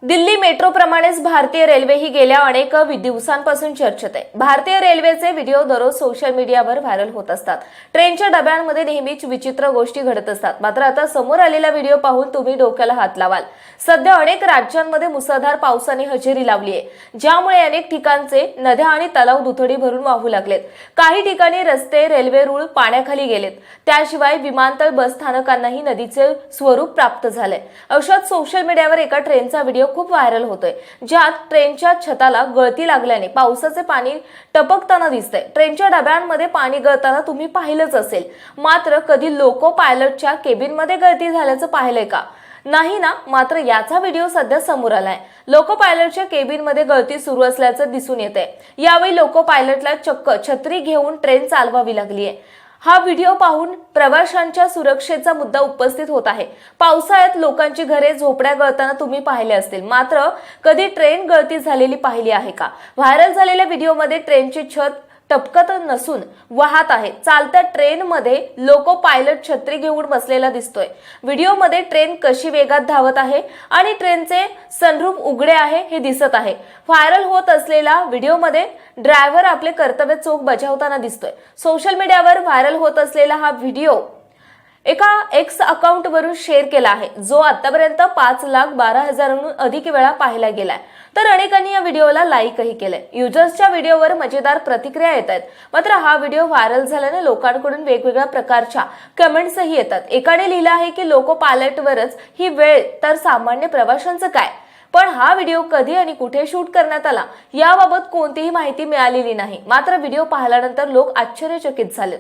Delhi metro प्रमाणेच भारतीय railway ही गेल्या अनेक दिवसांपासून चर्चेत आहे। भारतीय रेल्वेचे व्हिडिओ दररोज सोशल मीडियावर व्हायरल होत असतात। ट्रेनच्या डब्यांमध्ये नेहमीच विचित्र गोष्टी घडत असतात। मात्र आता समोर आलेला व्हिडिओ पाहून तुम्ही डोक्याला हात लावाल। सध्या अनेक राज्यांमध्ये मुसळधार पावसाने हजेरी लावली आहे, ज्यामुळे अनेक ठिकाणचे नद्या आणि तलाव दुथडी भरून वाहू लागलेत। काही ठिकाणी रस्ते, रेल्वे रूळ पाण्याखाली गेलेत। त्याशिवाय विमानतळ, बस स्थानकांनाही नदीचे स्वरूप प्राप्त झाले। अशात सोशल मीडियावर एका ट्रेनचा व्हिडिओ खूप व्हायरल होतोय, ज्यात ट्रेनच्या छताला गळती लागल्याने पावसाचे पाणी टपकताना दिसतंय। ट्रेनच्या डब्यांमध्ये पाणी गळताना तुम्ही पाहिलंच असेल, मात्र कधी लोको पायलटच्या केबिनमध्ये गळती झाल्याचं पाहिलंय का? नाही ना। मात्र याचा व्हिडिओ सध्या समोर आलाय। लोको पायलटच्या केबिनमध्ये गळती सुरू असल्याचं दिसून येतंय। यावेळी लोको पायलटला चक्क छत्री घेऊन ट्रेन चालवावी लागली आहे। हा व्हिडिओ पाहून प्रवाशांच्या सुरक्षेचा मुद्दा उपस्थित होत आहे। पावसाळ्यात लोकांची घरे, झोपड्या गळताना तुम्ही पाहिले असतील, मात्र कधी ट्रेन गळती झालेली पाहिली आहे का? व्हायरल झालेल्या व्हिडिओमध्ये ट्रेनची छत टपकत नसून वाहत आहे। चालत्या ट्रेनमध्ये लोको पायलट छत्री घेऊन बसलेला दिसतोय। व्हिडिओमध्ये ट्रेन कशी वेगात धावत आहे आणि ट्रेनचे सनरूफ उघडे आहे हे दिसत आहे। व्हायरल होत असलेला व्हिडिओमध्ये ड्रायव्हर आपले कर्तव्य चोख बजावताना दिसतोय। सोशल मीडियावर व्हायरल होत असलेला हा व्हिडिओ एका एक्स अकाउंटवरून शेअर केला आहे, जो आतापर्यंत 5,12,000हून अधिक वेळा पाहिला गेलाय। तर अनेकांनी या व्हिडिओला लाईकही केलंय। युजर्सच्या व्हिडिओवर मजेदार प्रतिक्रिया येत आहेत। मात्र हा व्हिडिओ व्हायरल झाल्याने लोकांकडून वेगवेगळ्या प्रकारच्या कमेंट्सही येतात। एकाने लिहिलं आहे की लोको पायलटवरच ही वेळ, तर सामान्य प्रवाशांचं काय? पण हा व्हिडिओ कधी आणि कुठे शूट करण्यात आला याबाबत कोणतीही माहिती मिळालेली नाही। मात्र व्हिडिओ पाहिल्यानंतर लोक आश्चर्यचकित झालेत।